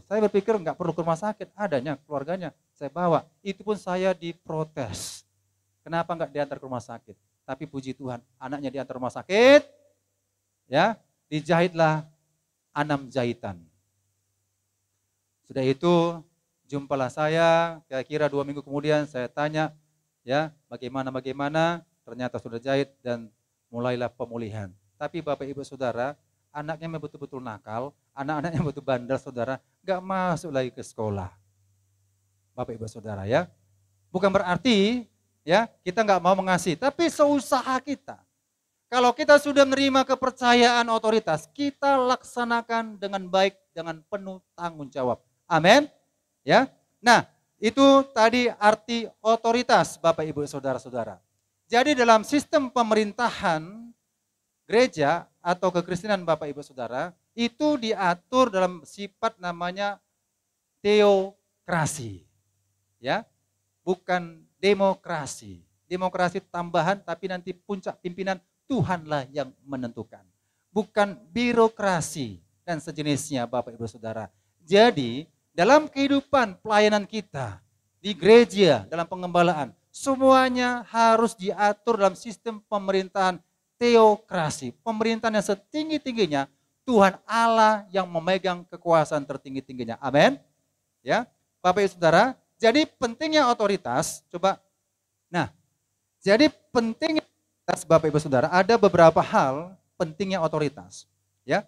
Saya berpikir nggak perlu ke rumah sakit, adanya keluarganya saya bawa. Itu pun saya diprotes. Kenapa nggak diantar ke rumah sakit? Tapi puji Tuhan, anaknya diantar rumah sakit, ya dijahitlah 6 jahitan. Sudah itu jumpalah saya, kira-kira 2 minggu kemudian saya tanya, ya bagaimana, ternyata sudah jahit dan mulailah pemulihan. Tapi Bapak Ibu Saudara, anaknya betul-betul nakal, anak-anaknya betul bandel Saudara, gak masuk lagi ke sekolah. Bapak Ibu Saudara ya, bukan berarti ya kita gak mau mengasihi, tapi seusaha kita. Kalau kita sudah menerima kepercayaan otoritas, kita laksanakan dengan baik, dengan penuh tanggung jawab. Amin. Ya, nah itu tadi arti otoritas Bapak Ibu Saudara-saudara. Jadi dalam sistem pemerintahan gereja atau kekristenan Bapak Ibu Saudara itu diatur dalam sifat namanya teokrasi. Ya, bukan demokrasi. Demokrasi tambahan tapi nanti puncak pimpinan Tuhanlah yang menentukan. Bukan birokrasi dan sejenisnya Bapak Ibu Saudara. Jadi dalam kehidupan pelayanan kita di gereja, dalam pengembalaan, semuanya harus diatur dalam sistem pemerintahan teokrasi. Pemerintahan yang setinggi-tingginya Tuhan Allah yang memegang kekuasaan tertinggi-tingginya. Amin. Ya, Bapak Ibu Saudara, jadi pentingnya otoritas, coba. Nah, jadi pentingnya otoritas Bapak Ibu Saudara, ada beberapa hal pentingnya otoritas. Ya.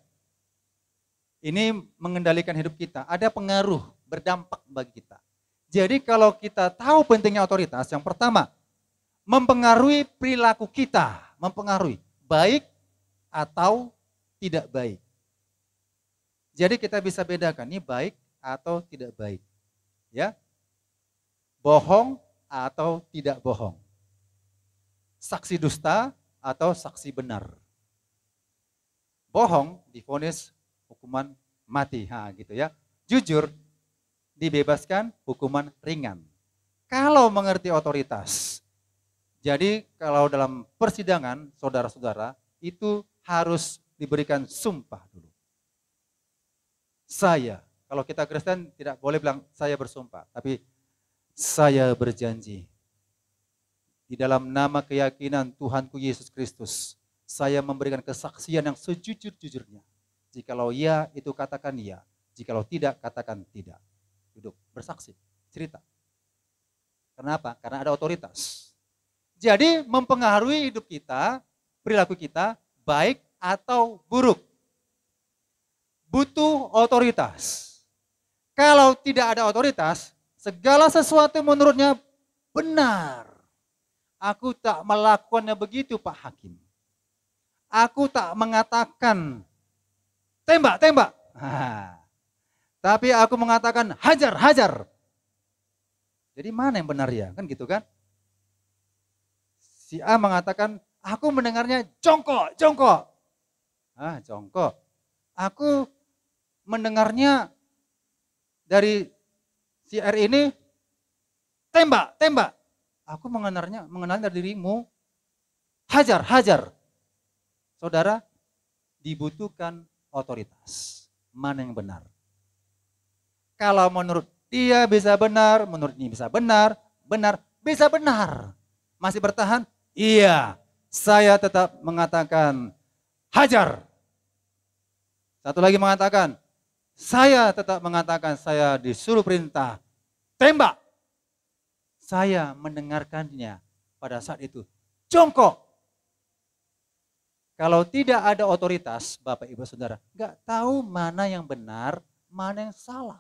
Ini mengendalikan hidup kita, ada pengaruh, berdampak bagi kita. Jadi kalau kita tahu pentingnya otoritas, yang pertama, mempengaruhi perilaku kita, mempengaruhi baik atau tidak baik. Jadi kita bisa bedakan ini baik atau tidak baik. Ya. Bohong atau tidak bohong. Saksi dusta atau saksi benar. Bohong divonis hukuman mati, gitu ya. Jujur dibebaskan hukuman ringan. Kalau mengerti otoritas, jadi kalau dalam persidangan saudara-saudara itu harus diberikan sumpah dulu. Saya, kalau kita Kristen tidak boleh bilang saya bersumpah, tapi saya berjanji di dalam nama keyakinan Tuhanku Yesus Kristus, saya memberikan kesaksian yang sejujur-jujurnya. Jikalau ya, itu katakan ya. Jikalau tidak, katakan tidak. Duduk, bersaksi, cerita. Kenapa? Karena ada otoritas. Jadi mempengaruhi hidup kita, perilaku kita, baik atau buruk. Butuh otoritas. Kalau tidak ada otoritas, segala sesuatu menurutnya benar. Aku tak melakukannya begitu Pak Hakim. Aku tak mengatakan tembak. Tapi aku mengatakan hajar. Jadi mana yang benar ya? Kan gitu kan? Si A mengatakan, aku mendengarnya jongkok. Jongkok. Aku mendengarnya dari si R ini tembak. Aku mengenalnya dari dirimu. hajar, hajar. Saudara, dibutuhkan otoritas. Mana yang benar? Kalau menurut dia bisa benar, menurut ini bisa benar, benar, bisa benar. Masih bertahan? Iya, saya tetap mengatakan hajar. Satu lagi mengatakan, saya tetap mengatakan saya disuruh perintah tembak. Saya mendengarkannya pada saat itu jongkok. Kalau tidak ada otoritas, Bapak Ibu Saudara, nggak tahu mana yang benar, mana yang salah.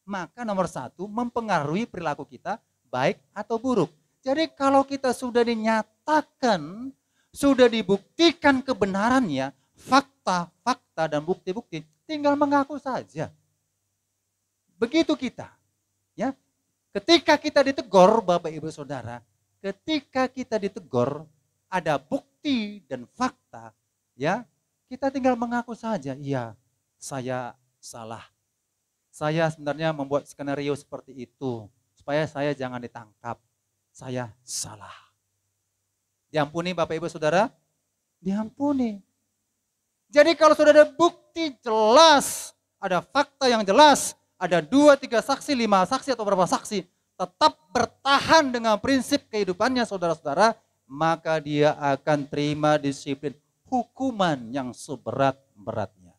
Maka nomor satu, mempengaruhi perilaku kita, baik atau buruk. Jadi kalau kita sudah dinyatakan, sudah dibuktikan kebenarannya, fakta-fakta dan bukti-bukti, tinggal mengaku saja. Begitu kita. Ya, ketika kita ditegur, Bapak Ibu Saudara, ketika kita ditegur, ada bukti dan fakta, ya, kita tinggal mengaku saja, iya, saya salah. Saya sebenarnya membuat skenario seperti itu, supaya saya jangan ditangkap. Saya salah. Diampuni Bapak Ibu Saudara? Diampuni. Jadi kalau sudah ada bukti jelas, ada fakta yang jelas, ada 2, 3 saksi, 5 saksi atau berapa saksi, tetap bertahan dengan prinsip kehidupannya saudara-saudara, maka dia akan terima disiplin hukuman yang seberat-beratnya.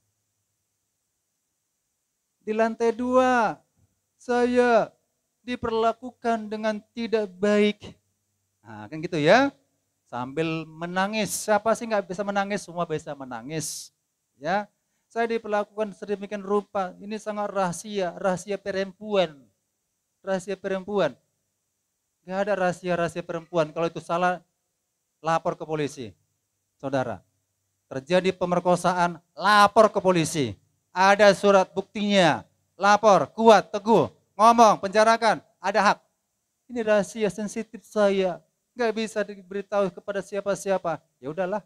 Di lantai 2, saya diperlakukan dengan tidak baik. Nah, kan gitu ya. Sambil menangis. Siapa sih nggak bisa menangis? Semua bisa menangis. Ya, saya diperlakukan sedemikian rupa. Ini sangat rahasia, rahasia perempuan. Rahasia perempuan. Gak ada rahasia-rahasia perempuan. Kalau itu salah, lapor ke polisi. Saudara, terjadi pemerkosaan, lapor ke polisi. Ada surat buktinya, lapor, kuat, teguh, ngomong, penjarakan, ada hak. Ini rahasia sensitif saya, nggak bisa diberitahu kepada siapa-siapa. Ya udahlah.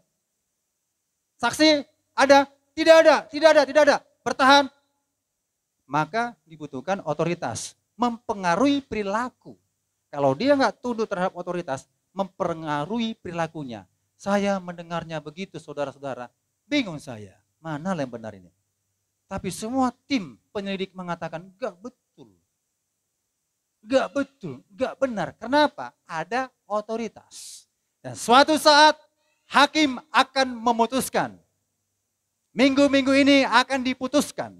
Saksi ada, tidak ada, tidak ada, tidak ada. Bertahan. Maka dibutuhkan otoritas, mempengaruhi perilaku. Kalau dia nggak tunduk terhadap otoritas, mempengaruhi perilakunya. Saya mendengarnya begitu saudara-saudara, bingung saya, mana yang benar ini. Tapi semua tim penyelidik mengatakan enggak betul. Enggak betul, enggak benar. Kenapa? Ada otoritas. Dan suatu saat hakim akan memutuskan. Minggu-minggu ini akan diputuskan.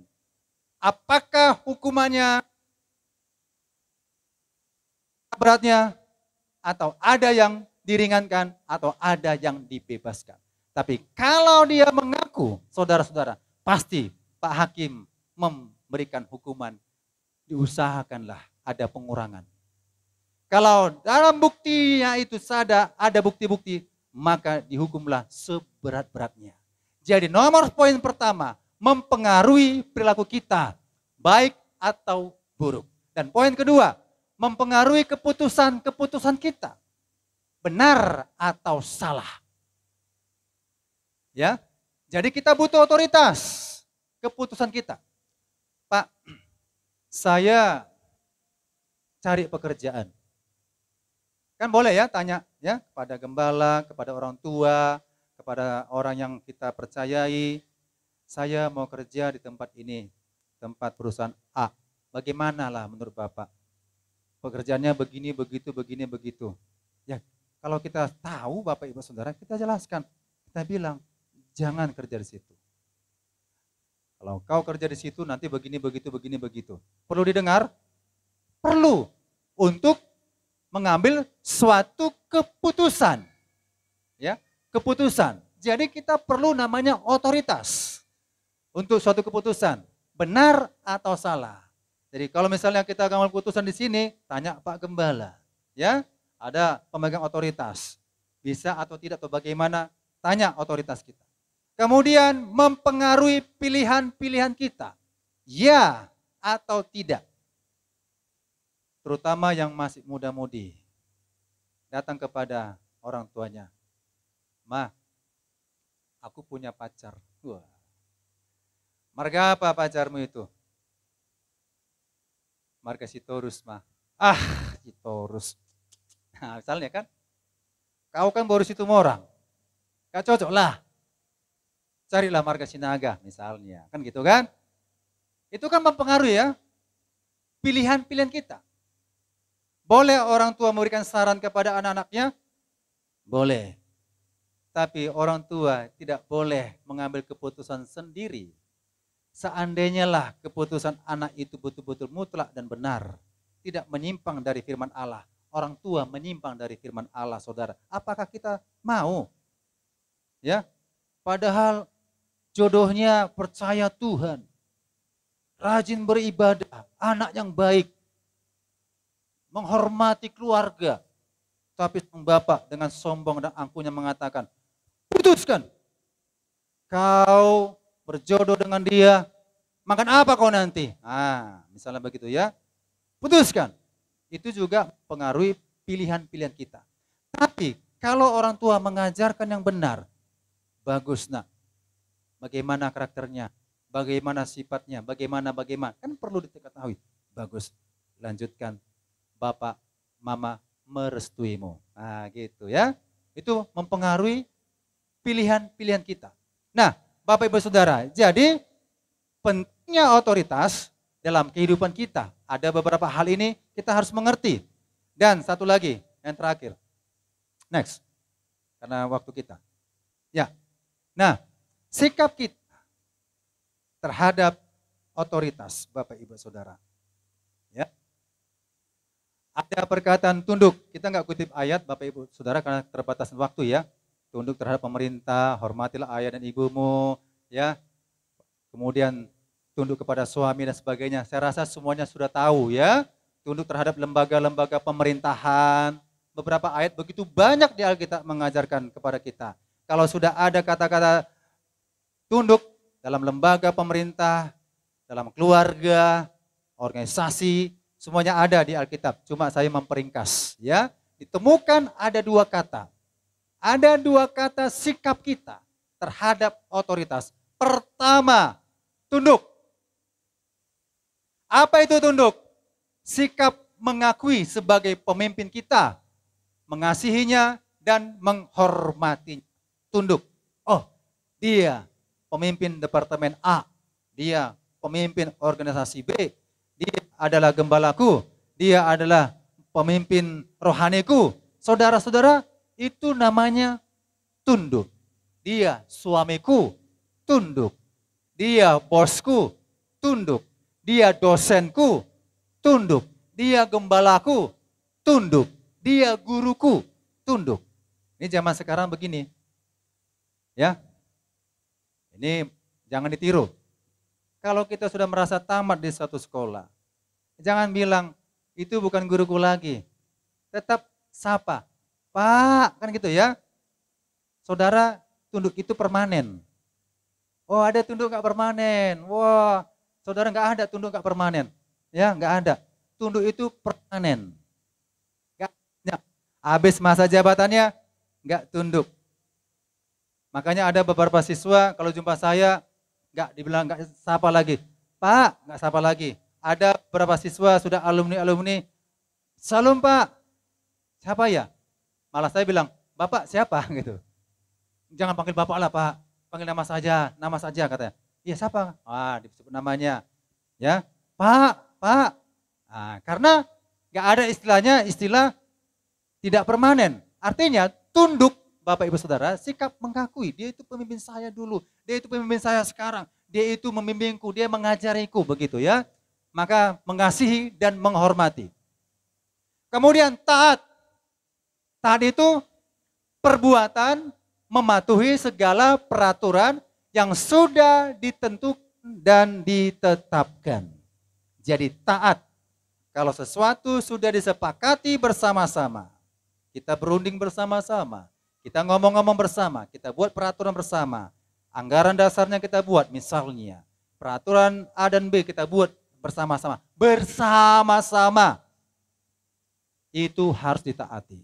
Apakah hukumannya beratnya, atau ada yang diringankan, atau ada yang dibebaskan. Tapi kalau dia mengaku, saudara-saudara, pasti Pak Hakim memberikan hukuman, diusahakanlah ada pengurangan. Kalau dalam buktinya itu ada bukti-bukti, maka dihukumlah seberat-beratnya. Jadi nomor poin pertama, mempengaruhi perilaku kita, baik atau buruk. Dan poin kedua, mempengaruhi keputusan-keputusan kita, benar atau salah. Ya, jadi kita butuh otoritas, keputusan kita. Pak, saya cari pekerjaan. Kan boleh ya tanya ya kepada gembala, kepada orang tua, kepada orang yang kita percayai. Saya mau kerja di tempat ini, tempat perusahaan A. Bagaimana lah menurut Bapak? Pekerjaannya begini, begitu, begini, begitu. Ya, kalau kita tahu Bapak Ibu Saudara, kita jelaskan. Kita bilang, jangan kerja di situ. Kalau kau kerja di situ nanti begini, begitu, begini, begitu. Perlu didengar? Perlu. Untuk mengambil suatu keputusan. Ya, keputusan. Jadi kita perlu namanya otoritas. Untuk suatu keputusan. Benar atau salah. Jadi kalau misalnya kita akan keputusan di sini, tanya Pak Gembala. Ya, ada pemegang otoritas. Bisa atau tidak atau bagaimana? Tanya otoritas kita. Kemudian mempengaruhi pilihan-pilihan kita. Ya atau tidak. Terutama yang masih muda-mudi. Datang kepada orang tuanya. Ma, aku punya pacar. Wah. Marga apa pacarmu itu? Marga Sitorus, Ma. Sitorus. Nah, misalnya kan, kau kan baru situ orang. Gak cocok lah. Carilah marga Sinaga misalnya. Kan gitu kan? Itu kan mempengaruhi ya pilihan-pilihan kita. Boleh orang tua memberikan saran kepada anak-anaknya? Boleh. Tapi orang tua tidak boleh mengambil keputusan sendiri. Seandainya lah keputusan anak itu betul-betul mutlak dan benar. Tidak menyimpang dari firman Allah. Orang tua menyimpang dari firman Allah, saudara. Apakah kita mau? Ya, padahal jodohnya percaya Tuhan. Rajin beribadah, anak yang baik. Menghormati keluarga. Tapi sang bapak dengan sombong dan angkuhnya mengatakan, putuskan. Kau berjodoh dengan dia, makan apa kau nanti? Misalnya begitu ya. Putuskan. Itu juga mempengaruhi pilihan-pilihan kita. Tapi kalau orang tua mengajarkan yang benar, bagus nak. Bagaimana karakternya, bagaimana sifatnya, bagaimana. Kan perlu diketahui. Bagus, lanjutkan. Bapak, mama merestuimu. Nah gitu ya. Itu mempengaruhi pilihan-pilihan kita. Nah Bapak Ibu Saudara, jadi pentingnya otoritas dalam kehidupan kita. Ada beberapa hal ini kita harus mengerti. Dan satu lagi, yang terakhir. Next. Karena waktu kita. Ya. Nah, sikap kita terhadap otoritas Bapak Ibu Saudara. Ya. Ada perkataan tunduk. Kita nggak kutip ayat Bapak Ibu Saudara karena keterbatasan waktu ya. Tunduk terhadap pemerintah, hormatilah ayah dan ibumu, ya. Kemudian tunduk kepada suami dan sebagainya. Saya rasa semuanya sudah tahu ya. Tunduk terhadap lembaga-lembaga pemerintahan. Beberapa ayat begitu banyak di Alkitab mengajarkan kepada kita. Kalau sudah ada kata-kata tunduk dalam lembaga pemerintah, dalam keluarga, organisasi, semuanya ada di Alkitab. Cuma saya memperingkas ya. Ditemukan ada dua kata. Ada dua kata sikap kita terhadap otoritas. Pertama, tunduk. Apa itu tunduk? Sikap mengakui sebagai pemimpin kita, mengasihinya dan menghormatinya. Tunduk. Oh, dia pemimpin departemen A, dia pemimpin organisasi B, dia adalah gembalaku, dia adalah pemimpin rohaniku. Saudara-saudara, itu namanya tunduk. Dia suamiku, tunduk. Dia bosku, tunduk. Dia dosenku, tunduk. Dia gembalaku, tunduk. Dia guruku, tunduk. Ini zaman sekarang begini. Ya. Ini jangan ditiru. Kalau kita sudah merasa tamat di satu sekolah, jangan bilang, itu bukan guruku lagi. Tetap sapa. Pak, kan gitu ya. Saudara, tunduk itu permanen. Oh, ada tunduk gak permanen. Wah, saudara gak ada tunduk gak permanen. Ya, gak ada. Tunduk itu permanen. Gak, ya. Habis masa jabatannya, gak tunduk. Makanya ada beberapa siswa, kalau jumpa saya, gak dibilang gak sapa lagi. Pak, gak sapa lagi. Ada beberapa siswa sudah alumni-alumni, salam Pak. Siapa ya? Malah saya bilang, Bapak siapa gitu. Jangan panggil Bapak lah Pak, panggil nama saja katanya. Iya siapa? Disebut namanya. Ya, Pak. Karena gak ada istilah tidak permanen. Artinya tunduk Bapak Ibu Saudara, sikap mengakui dia itu pemimpin saya dulu, dia itu pemimpin saya sekarang, dia itu membimbingku, dia mengajariku begitu ya. Maka mengasihi dan menghormati. Kemudian taat. Taat itu perbuatan mematuhi segala peraturan yang sudah ditentukan dan ditetapkan. Jadi taat. Kalau sesuatu sudah disepakati bersama-sama, kita berunding bersama-sama, kita ngomong-ngomong bersama, kita buat peraturan bersama. Anggaran dasarnya kita buat misalnya. Peraturan A dan B kita buat bersama-sama. Bersama-sama. Itu harus ditaati.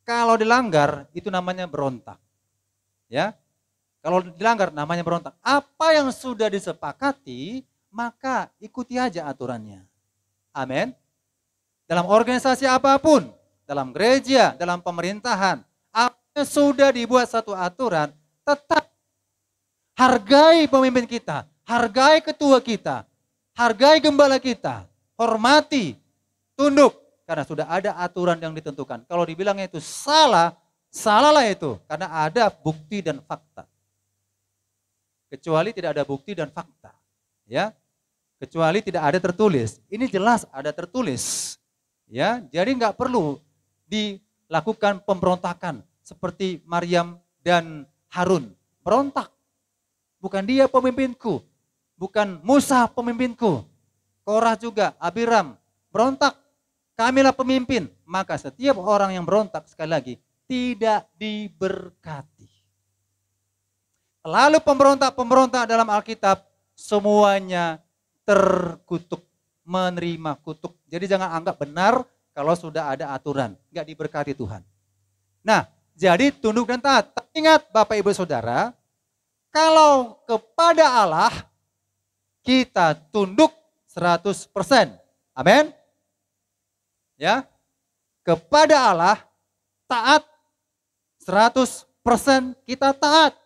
Kalau dilanggar itu namanya berontak. Ya. Kalau dilanggar namanya berontak. Apa yang sudah disepakati maka ikuti aja aturannya. Amin. Dalam organisasi apapun, dalam gereja, dalam pemerintahan, apa sudah dibuat satu aturan, tetap hargai pemimpin kita, hargai ketua kita, hargai gembala kita, hormati, tunduk. Karena sudah ada aturan yang ditentukan. Kalau dibilangnya itu salah, salahlah itu. Karena ada bukti dan fakta. Kecuali tidak ada bukti dan fakta. Ya, kecuali tidak ada tertulis. Ini jelas ada tertulis. Ya, jadi nggak perlu dilakukan pemberontakan seperti Maryam dan Harun. Berontak. Bukan dia pemimpinku. Bukan Musa pemimpinku. Korah juga, Abiram. Berontak. Kamilah pemimpin. Maka setiap orang yang berontak, sekali lagi, tidak diberkati. Lalu pemberontak-pemberontak dalam Alkitab, semuanya terkutuk. Menerima kutuk. Jadi jangan anggap benar kalau sudah ada aturan. Nggak diberkati Tuhan. Nah, jadi tunduk dan taat. Ingat Bapak Ibu Saudara, kalau kepada Allah, kita tunduk 100%. Amin. Ya, kepada Allah taat 100% kita taat.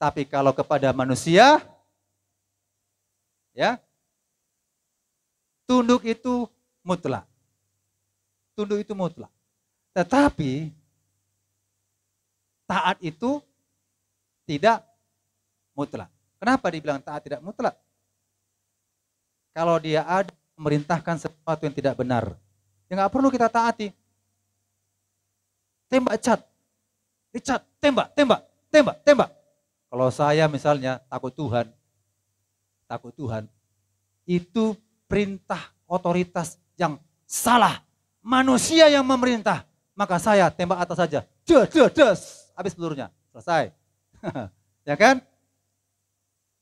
Tapi kalau kepada manusia, ya, tunduk itu mutlak. Tunduk itu mutlak. Tetapi taat itu tidak mutlak. Kenapa dibilang taat tidak mutlak? Kalau dia ada memerintahkan sesuatu yang tidak benar, ya nggak perlu kita taati. Tembak cat, dicat, tembak, tembak, tembak, tembak. Kalau saya misalnya takut Tuhan, itu perintah otoritas yang salah. Manusia yang memerintah, maka saya tembak atas saja. Des, habis pelurunya, selesai. Ya kan?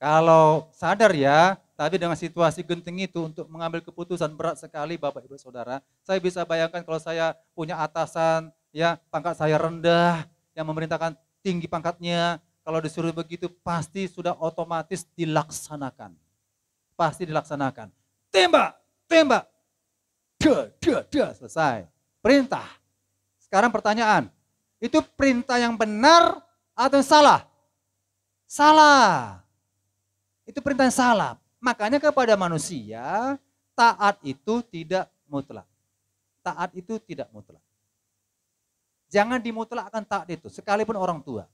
Kalau sadar ya, tapi dengan situasi genting itu untuk mengambil keputusan berat sekali Bapak Ibu Saudara. Saya bisa bayangkan kalau saya punya atasan, ya pangkat saya rendah, yang memerintahkan tinggi pangkatnya. Kalau disuruh begitu pasti sudah otomatis dilaksanakan. Pasti dilaksanakan. Tembak, tembak. Selesai. Perintah. Sekarang pertanyaan, itu perintah yang benar atau salah? Salah. Itu perintah yang salah. Makanya kepada manusia, taat itu tidak mutlak. Taat itu tidak mutlak. Jangan dimutlakkan taat itu, sekalipun orang tua.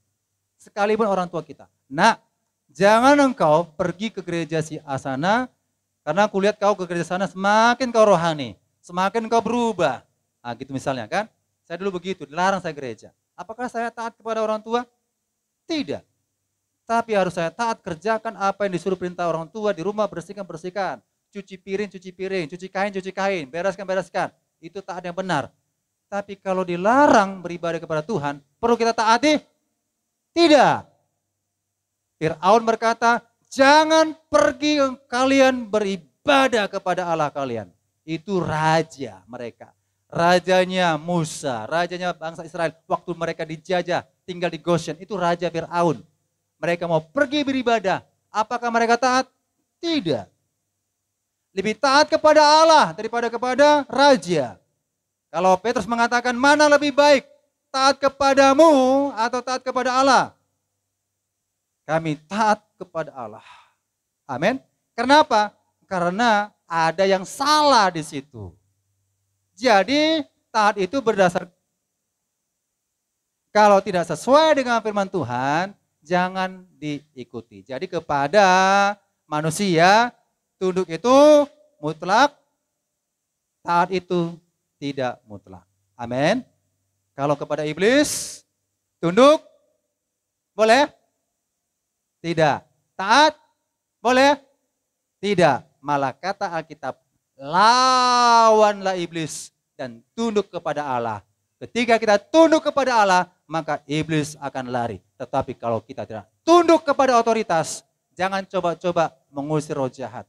Sekalipun orang tua kita. Nah, jangan engkau pergi ke gereja si Asana, karena aku lihat kau ke gereja sana semakin kau rohani, semakin kau berubah. Nah, gitu misalnya kan. Saya dulu begitu, dilarang saya gereja. Apakah saya taat kepada orang tua? Tidak. Tapi harus saya taat kerjakan apa yang disuruh perintah orang tua di rumah, bersihkan, cuci piring, cuci kain, bereskan. Itu taat yang benar. Tapi kalau dilarang beribadah kepada Tuhan, perlu kita taati? Tidak. Fir'aun berkata, jangan pergi kalian beribadah kepada Allah kalian. Itu raja mereka. Rajanya Musa, rajanya bangsa Israel. Waktu mereka dijajah, tinggal di Goshen, itu raja Fir'aun. Mereka mau pergi beribadah. Apakah mereka taat? Tidak. Lebih taat kepada Allah daripada kepada raja. Kalau Petrus mengatakan mana lebih baik? Taat kepadamu atau taat kepada Allah? Kami taat kepada Allah. Amin. Kenapa? Karena ada yang salah di situ. Jadi taat itu berdasar. Kalau tidak sesuai dengan firman Tuhan, jangan diikuti. Jadi kepada manusia, tunduk itu mutlak, taat itu tidak mutlak. Amin. Kalau kepada iblis, tunduk, boleh? Tidak. Taat, boleh? Tidak. Malah kata Alkitab, lawanlah iblis dan tunduk kepada Allah. Ketika kita tunduk kepada Allah, maka iblis akan lari. Tetapi kalau kita tidak tunduk kepada otoritas, jangan coba-coba mengusir roh jahat.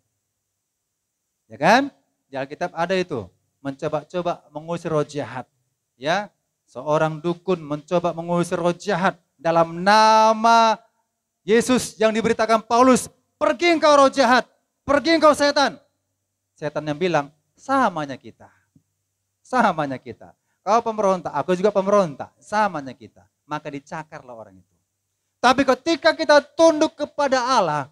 Ya kan? Di Alkitab ada itu, mencoba-coba mengusir roh jahat. Ya, seorang dukun mencoba mengusir roh jahat dalam nama Yesus yang diberitakan Paulus, pergi engkau roh jahat, pergi engkau setan. Setan yang bilang, samanya kita. Samanya kita. kau pemberontak, aku juga pemberontak. Samanya kita. Maka dicakarlah orang itu. Tapi ketika kita tunduk kepada Allah,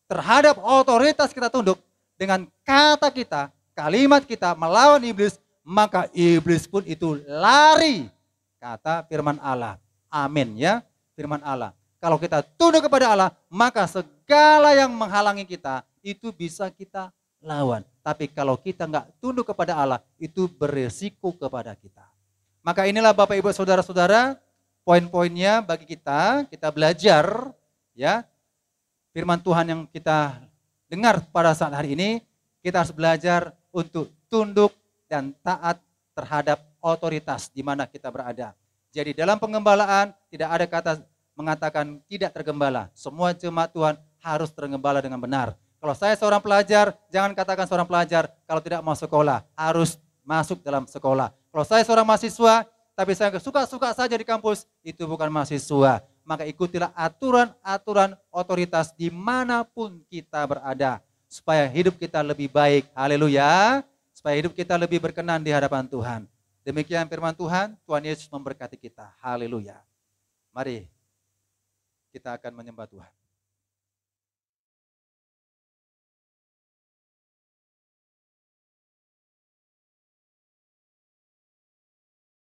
terhadap otoritas kita tunduk, dengan kata kita, kalimat kita melawan iblis, maka iblis pun itu lari. Kata firman Allah. Amin ya, firman Allah. Kalau kita tunduk kepada Allah, maka segala yang menghalangi kita, itu bisa kita lawan. Tapi kalau kita nggak tunduk kepada Allah, itu beresiko kepada kita. Maka inilah Bapak Ibu Saudara-saudara, poin-poinnya bagi kita belajar ya firman Tuhan yang kita dengar pada saat hari ini. Kita harus belajar untuk tunduk dan taat terhadap otoritas di mana kita berada. Jadi dalam pengembalaan tidak ada kata mengatakan tidak tergembala. Semua jemaat Tuhan harus tergembala dengan benar. Kalau saya seorang pelajar, jangan katakan seorang pelajar kalau tidak mau sekolah, harus masuk dalam sekolah. Kalau saya seorang mahasiswa, tapi saya suka-suka saja di kampus, itu bukan mahasiswa. Maka ikutilah aturan-aturan otoritas dimanapun kita berada. Supaya hidup kita lebih baik. Haleluya. Supaya hidup kita lebih berkenan di hadapan Tuhan. Demikian firman Tuhan, Tuhan Yesus memberkati kita. Haleluya. Mari kita akan menyembah Tuhan.